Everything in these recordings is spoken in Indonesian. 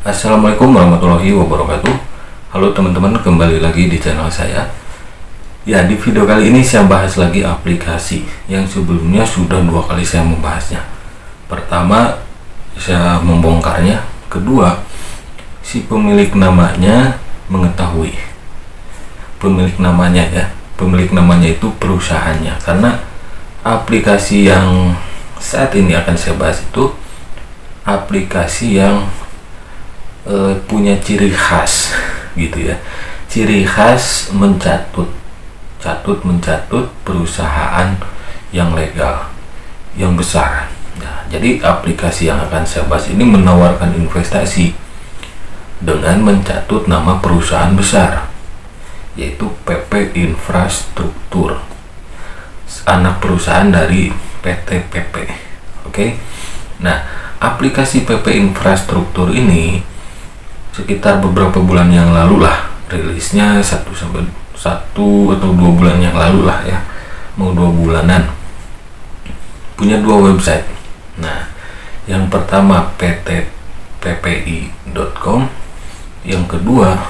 Assalamualaikum warahmatullahi wabarakatuh. Halo teman-teman, kembali lagi di channel saya. Ya, di video kali ini saya bahas lagi aplikasi yang sebelumnya sudah 2 kali saya membahasnya. Pertama, saya membongkarnya. Kedua, si pemilik namanya mengetahui. Pemilik namanya ya, pemilik namanya itu perusahaannya. Karena aplikasi yang saat ini akan saya bahas itu aplikasi yang punya ciri khas gitu ya, ciri khas mencatut perusahaan yang legal, yang besar. Nah, jadi aplikasi yang akan saya bahas ini menawarkan investasi dengan mencatut nama perusahaan besar, yaitu PP Infrastruktur, anak perusahaan dari PT PP. Oke. Nah, aplikasi PP Infrastruktur ini sekitar beberapa bulan yang lalu lah, rilisnya 1 atau 2 bulan yang lalu lah ya, mau 2 bulanan. Punya 2 website. Nah, yang pertama ptppi.com, yang kedua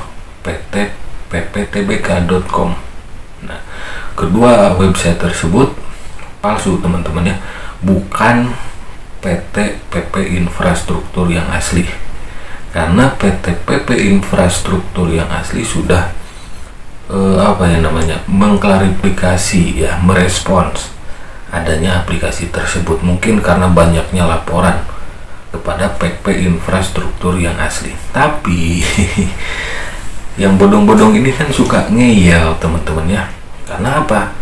pptbk.com. Nah, kedua website tersebut palsu teman-teman ya, bukan PT PP Infrastruktur yang asli. Karena PT PP Infrastruktur yang asli sudah mengklarifikasi ya, merespons adanya aplikasi tersebut, mungkin karena banyaknya laporan kepada PP Infrastruktur yang asli. Tapi yang bodong-bodong ini kan suka ngeyel teman-teman ya. Karena apa?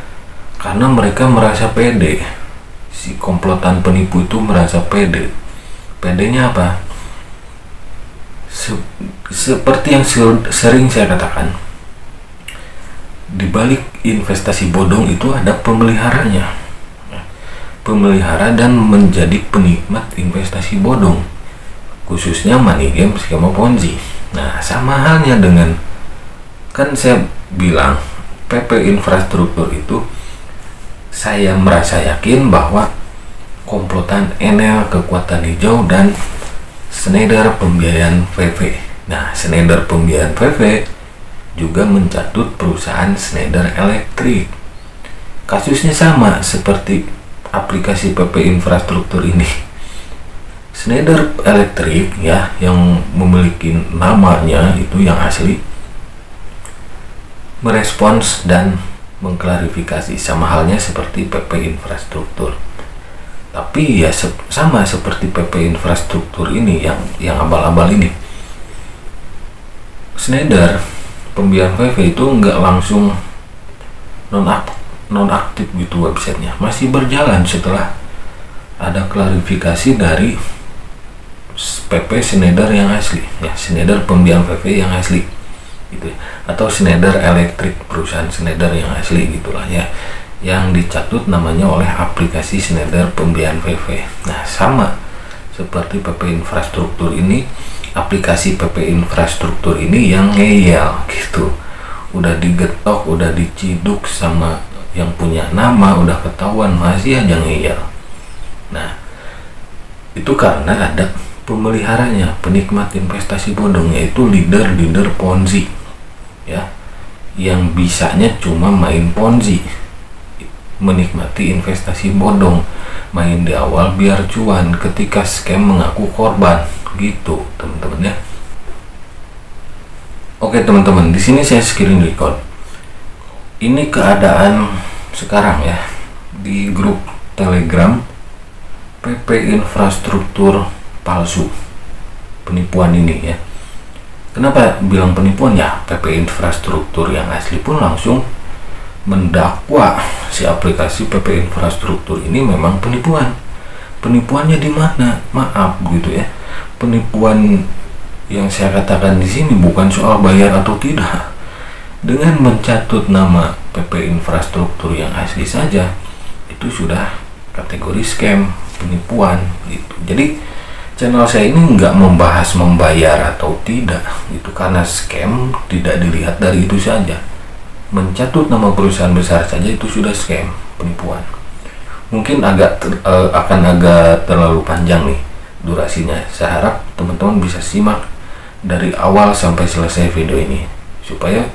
Karena mereka merasa pede. Si komplotan penipu itu merasa pede. Pedenya apa? Seperti yang sering saya katakan, di balik investasi bodong itu ada pemeliharanya, pemelihara dan menjadi penikmat investasi bodong, khususnya money game, skema ponzi. Nah, sama halnya dengan, kan saya bilang PP Infrastruktur itu saya merasa yakin bahwa komplotan Enel, Kekuatan Hijau, dan Schneider Pembiayaan VV. Nah, Schneider Pembiayaan VV juga mencatut perusahaan Schneider Electric. Kasusnya sama seperti aplikasi PP Infrastruktur ini. Schneider Electric ya, yang memiliki namanya itu yang asli, merespons dan mengklarifikasi, sama halnya seperti PP Infrastruktur. Tapi ya sama seperti PP Infrastruktur ini yang abal-abal ini. Schneider Pembiayaan VV itu nggak langsung non-aktif gitu websitenya, masih berjalan setelah ada klarifikasi dari PP Schneider yang asli ya, Schneider Pembiayaan VV yang asli gitu ya, atau Schneider Electric, perusahaan Schneider yang asli gitulah ya, yang dicatut namanya oleh aplikasi Schneider Pembiayaan VV. Nah, sama seperti PP Infrastruktur ini, aplikasi PP Infrastruktur ini yang ngeyel gitu, udah digetok, udah diciduk sama yang punya nama, udah ketahuan masih aja ngeyel. Nah, itu karena ada pemeliharanya, penikmat investasi bodong, yaitu leader ponzi ya, yang bisanya cuma main ponzi, menikmati investasi bodong, main di awal biar cuan, ketika scam mengaku korban gitu teman-teman ya. Oke teman-teman, di sini saya screen record. Ini keadaan sekarang ya di grup Telegram PP Infrastruktur palsu, penipuan ini ya. Kenapa bilang penipuan ya? PP Infrastruktur yang asli pun langsung mendakwa si aplikasi PP Infrastruktur ini memang penipuan. Penipuannya di mana? Maaf gitu ya. Penipuan yang saya katakan di sini bukan soal bayar atau tidak. Dengan mencatut nama PP Infrastruktur yang asli saja, itu sudah kategori scam, penipuan gitu. Jadi channel saya ini nggak membahas membayar atau tidak itu, karena scam tidak dilihat dari itu saja. Mencatut nama perusahaan besar saja itu sudah scam, penipuan. Mungkin akan agak terlalu panjang nih durasinya. Saya harap teman-teman bisa simak dari awal sampai selesai video ini supaya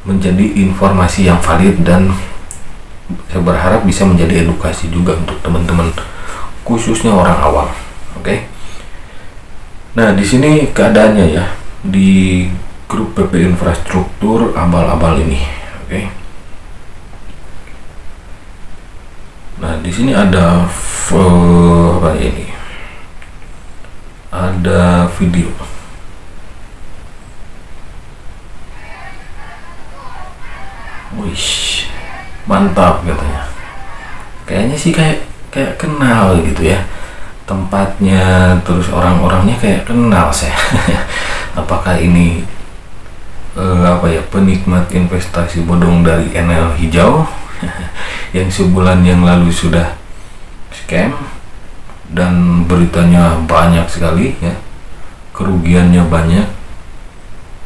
menjadi informasi yang valid, dan saya berharap bisa menjadi edukasi juga untuk teman-teman khususnya orang awam. Oke. Nah, di sini keadaannya ya di grup PP infrastruktur abal-abal ini. Oke. Nah, di sini ada apa ini? Ada video. Wih, mantap katanya. Kayaknya sih kayak kenal gitu ya tempatnya, terus orang-orangnya kayak kenal saya. Apakah ini apa ya, penikmat investasi bodong dari NL hijau yang sebulan yang lalu sudah scam dan beritanya banyak sekali ya, kerugiannya banyak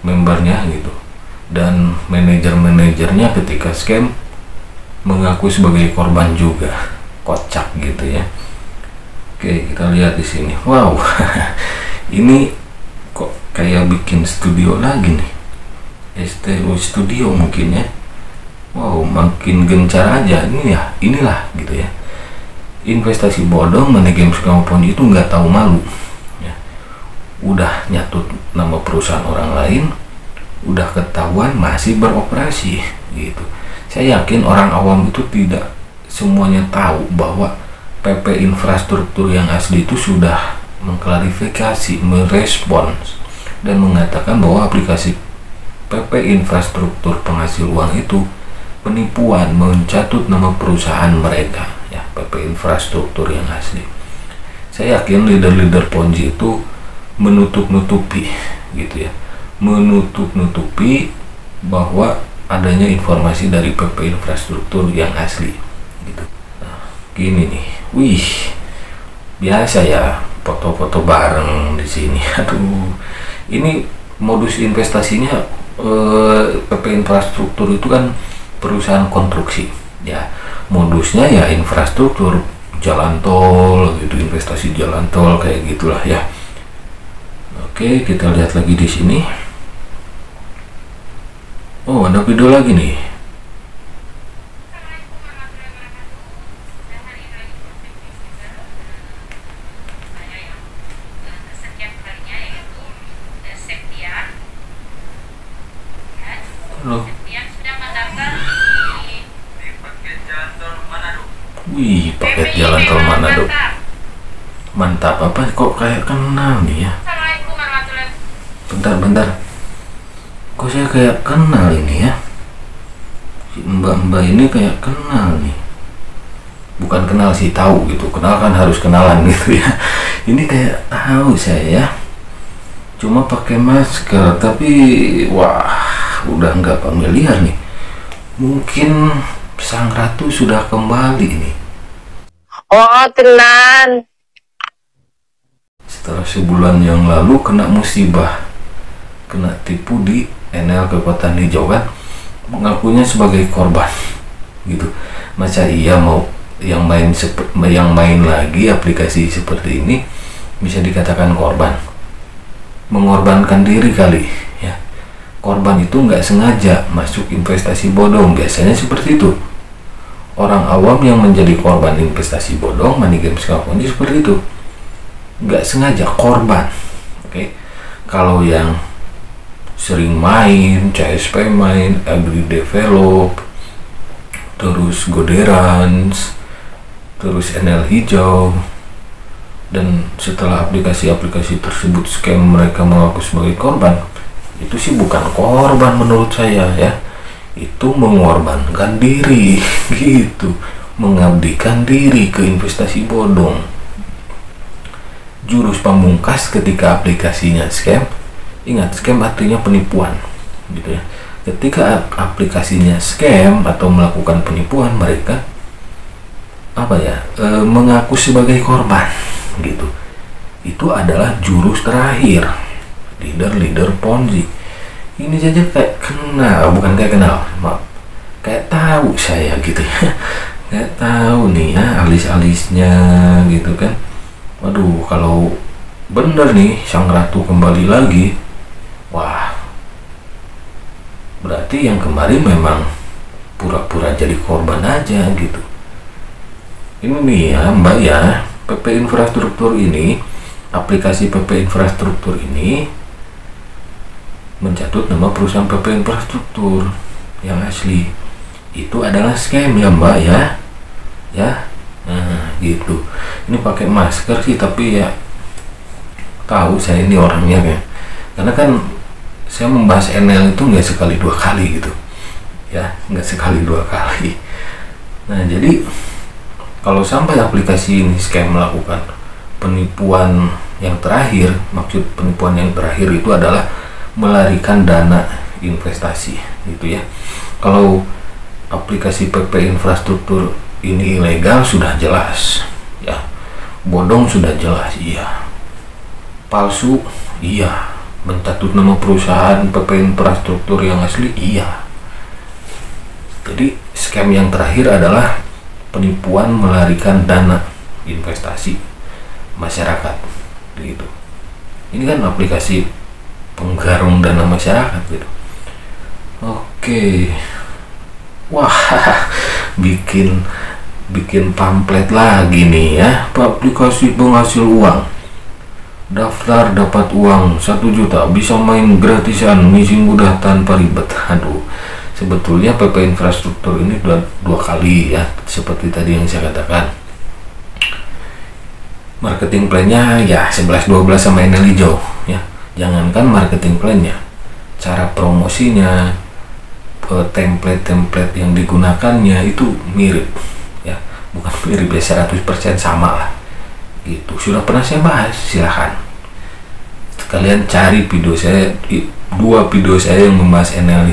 membernya gitu, dan manajer-manajernya ketika scam mengaku sebagai korban juga. Kocak gitu ya. Oke, kita lihat di sini. Wow. Ini kok kayak bikin studio lagi nih. STU Studio mungkin ya. Wow, makin gencar aja ini ya. Inilah gitu ya. Investasi bodong, money games maupun itu nggak tahu malu ya. Udah nyatut nama perusahaan orang lain, udah ketahuan masih beroperasi gitu. Saya yakin orang awam itu tidak semuanya tahu bahwa PP infrastruktur yang asli itu sudah mengklarifikasi, merespons, dan mengatakan bahwa aplikasi PP infrastruktur penghasil uang itu penipuan, mencatut nama perusahaan mereka ya, PP infrastruktur yang asli. Saya yakin leader-leader Ponzi itu menutup-nutupi gitu ya, menutup-nutupi bahwa adanya informasi dari PP infrastruktur yang asli gitu. Nah, gini nih, wih, biasa ya foto-foto bareng di sini. Aduh, ini modus investasinya PP infrastruktur itu kan perusahaan konstruksi ya, modusnya ya infrastruktur jalan tol gitu, investasi jalan tol kayak gitulah ya. Oke, kita lihat lagi di sini. Oh, ada video lagi nih. Halo. Wih, paket jalan tol Manado. Mantap, apa kok kayak kenal nih ya? Bentar. Kok saya kayak kenal ini ya? Si mbak-mbak ini kayak kenal nih. Bukan kenal sih, tahu gitu. Kenal kan harus kenalan gitu ya. Ini kayak tahu saya ya. Cuma pakai masker, tapi wah, udah nggak familiar nih. Mungkin sang ratu sudah kembali nih. Oh, tenan. Setelah sebulan yang lalu kena musibah, kena tipu di NL Kekuatan Hijau kan, mengakunya sebagai korban gitu. Masa iya mau yang main lagi aplikasi seperti ini bisa dikatakan korban? Mengorbankan diri kali ya. Korban itu nggak sengaja masuk investasi bodong, biasanya seperti itu. Orang awam yang menjadi korban investasi bodong, money games company seperti itu, nggak sengaja korban. Oke. Kalau yang sering main, CSP main, Agri Develop, terus Goderans, terus NL hijau, dan setelah aplikasi-aplikasi tersebut scam mereka mengaku sebagai korban, itu sih bukan korban menurut saya ya, itu mengorbankan diri gitu, mengabdikan diri ke investasi bodong. Jurus pamungkas ketika aplikasinya scam, ingat, scam artinya penipuan gitu ya. Ketika aplikasinya scam atau melakukan penipuan, mereka mengaku sebagai korban gitu. Itu adalah jurus terakhir leader Ponzi. Ini saja kayak kenal, bukan kayak kenal, maaf, kayak tahu saya gitu ya. Kayak tahu nih ya alis-alisnya gitu kan. Waduh, kalau bener nih sang ratu kembali lagi, berarti yang kemarin memang pura-pura jadi korban aja gitu. Ini nih ya Mbak ya, PP Infrastruktur ini, aplikasi PP Infrastruktur ini mencatut nama perusahaan PP Infrastruktur yang asli. Itu adalah scam ya Mbak ya. Nah gitu. Ini pakai masker sih, tapi ya tahu saya ini orangnya kan. Karena kan saya membahas NL itu nggak sekali dua kali gitu ya, nggak sekali dua kali. Nah jadi kalau sampai aplikasi ini scam melakukan penipuan yang terakhir, maksud penipuan yang terakhir itu adalah melarikan dana investasi gitu ya. Kalau aplikasi PP Infrastruktur ini ilegal sudah jelas ya, bodong sudah jelas iya, palsu iya, mencatut nama perusahaan PP Infrastruktur yang asli iya. Jadi scam yang terakhir adalah penipuan melarikan dana investasi masyarakat gitu. Ini kan aplikasi penggarung dana masyarakat gitu. Oke. Wah, bikin pamflet lagi nih ya, aplikasi penghasil uang. Daftar dapat uang 1 juta, bisa main gratisan, misi mudah tanpa ribet. Aduh, sebetulnya PP Infrastruktur ini dua kali ya, seperti tadi yang saya katakan. Marketing plan-nya ya 11-12 sama NL hijau ya. Jangankan marketing plan-nya, cara promosinya, template-template yang digunakannya itu mirip ya, bukan mirip ya, 100% sama lah gitu. Sudah pernah saya bahas, silahkan kalian cari video saya, 2 video saya yang membahas NL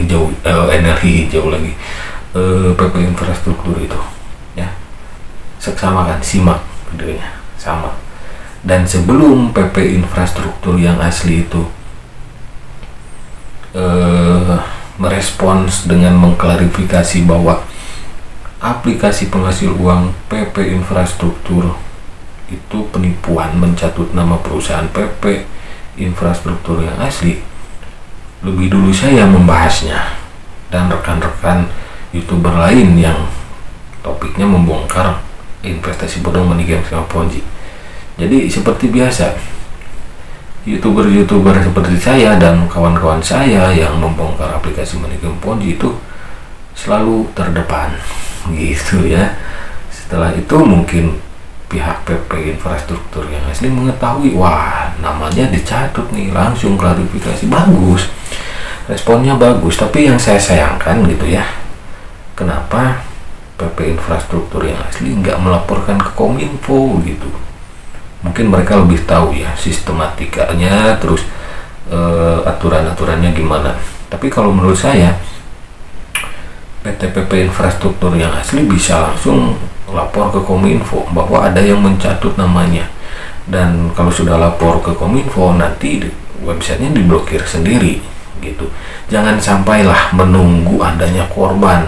hijau lagi, PP Infrastruktur itu ya, seksamakan, simak videonya sama. Dan sebelum PP Infrastruktur yang asli itu merespons dengan mengklarifikasi bahwa aplikasi penghasil uang PP Infrastruktur itu penipuan, mencatut nama perusahaan PP Infrastruktur yang asli, lebih dulu saya membahasnya dan rekan-rekan YouTuber lain yang topiknya membongkar investasi bodong, money game, sama Ponzi. Jadi seperti biasa, YouTuber seperti saya dan kawan-kawan saya yang membongkar aplikasi money game Ponzi itu selalu terdepan gitu ya. Setelah itu mungkin pihak PP Infrastruktur yang asli mengetahui, wah namanya dicatut nih, langsung klarifikasi, bagus, responnya bagus. Tapi yang saya sayangkan gitu ya, kenapa PP Infrastruktur yang asli nggak melaporkan ke Kominfo gitu. Mungkin mereka lebih tahu ya sistematikanya, terus aturan-aturannya gimana. Tapi kalau menurut saya, PT PP Infrastruktur yang asli bisa langsung lapor ke Kominfo bahwa ada yang mencatut namanya. Dan kalau sudah lapor ke Kominfo, nanti websitenya diblokir sendiri gitu. Jangan sampailah menunggu adanya korban.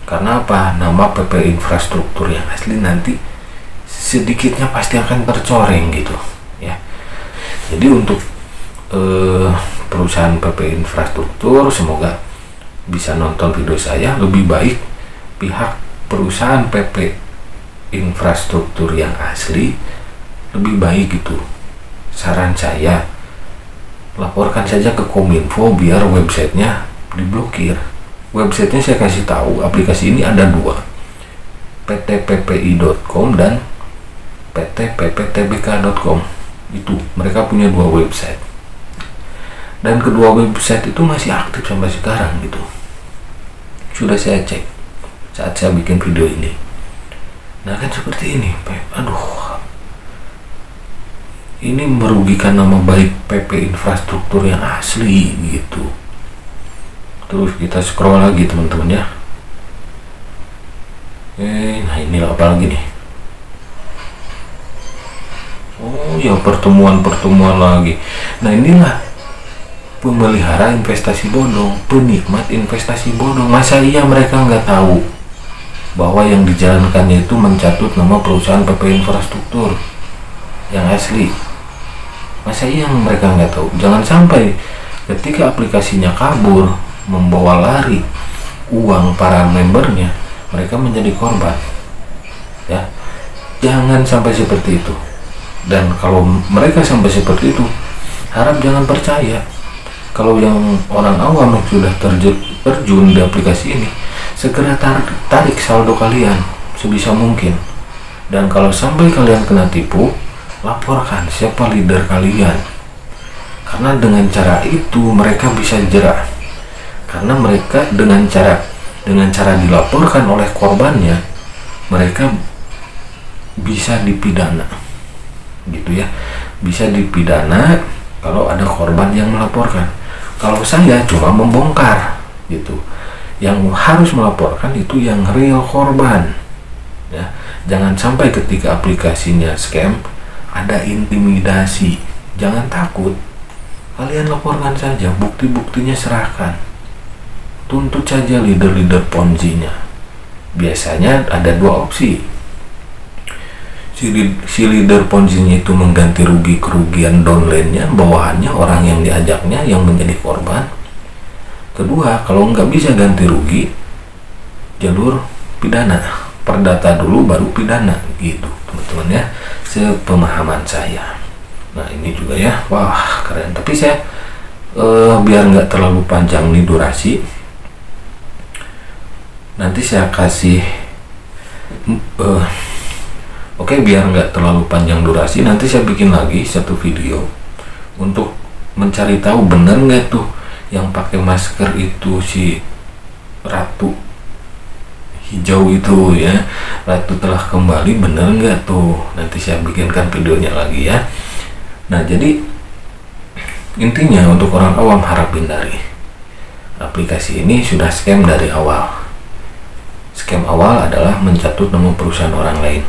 Karena apa? Nama PP Infrastruktur yang asli nanti sedikitnya pasti akan tercoreng gitu ya. Jadi untuk perusahaan PP Infrastruktur, semoga bisa nonton video saya, lebih baik pihak perusahaan PP Infrastruktur yang asli lebih baik gitu. Saran saya, laporkan saja ke Kominfo biar websitenya diblokir. Websitenya saya kasih tahu, aplikasi ini ada 2, ptppi.com dan ptpptbk.com. Itu mereka punya 2 website, dan kedua website itu masih aktif sampai sekarang gitu. Sudah saya cek saat saya bikin video ini. Nah kan seperti ini, aduh, ini merugikan nama baik PP Infrastruktur yang asli gitu. Terus kita scroll lagi teman-teman ya. Nah ini apa lagi nih? Oh ya, pertemuan lagi. Nah inilah pemelihara investasi bodong, penikmat investasi bodong. Masa iya mereka nggak tahu bahwa yang dijalankannya itu mencatut nama perusahaan PP Infrastruktur yang asli? Masa iya mereka nggak tahu? Jangan sampai ketika aplikasinya kabur, membawa lari uang para membernya, mereka menjadi korban. Ya, jangan sampai seperti itu. Dan kalau mereka sampai seperti itu, harap jangan percaya. Kalau yang orang awam yang sudah terjun di aplikasi ini, segera tarik saldo kalian sebisa mungkin. Dan kalau sampai kalian kena tipu, laporkan siapa leader kalian. Karena dengan cara itu mereka bisa jerak. Karena mereka dengan cara dilaporkan oleh korbannya, mereka bisa dipidana, gitu ya, bisa dipidana kalau ada korban yang melaporkan. Kalau saya cuma membongkar, gitu. Yang harus melaporkan itu yang real korban, ya. Jangan sampai ketika aplikasinya scam ada intimidasi. Jangan takut, kalian laporkan saja, bukti-buktinya serahkan, tuntut saja leader-leader ponzi-nya. Biasanya ada dua opsi. Si leader ponzi-nya itu mengganti kerugian downline-nya, bawahannya, orang yang diajaknya yang menjadi korban. Kedua, kalau nggak bisa ganti rugi, jalur pidana, perdata dulu baru pidana, gitu teman-teman ya, sepemahaman saya. Nah ini juga ya, wah keren. Tapi saya biar nggak terlalu panjang nih durasi, nanti saya kasih Oke, biar nggak terlalu panjang durasi, nanti saya bikin lagi satu video untuk mencari tahu bener nggak tuh yang pakai masker itu si Ratu Hijau itu ya, Ratu telah kembali, bener nggak tuh? Nanti saya bikinkan videonya lagi ya. Nah jadi intinya untuk orang awam harap hindari. Aplikasi ini sudah scam dari awal. Scam awal adalah mencatut nama perusahaan orang lain,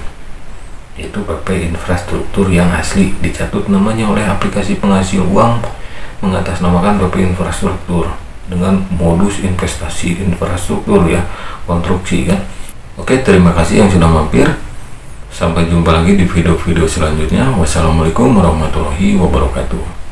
yaitu PP Infrastruktur yang asli dicatut namanya oleh aplikasi penghasil uang mengatasnamakan PP Infrastruktur dengan modus investasi infrastruktur ya, konstruksi kan. Oke, terima kasih yang sudah mampir. Sampai jumpa lagi di video-video selanjutnya. Wassalamualaikum warahmatullahi wabarakatuh.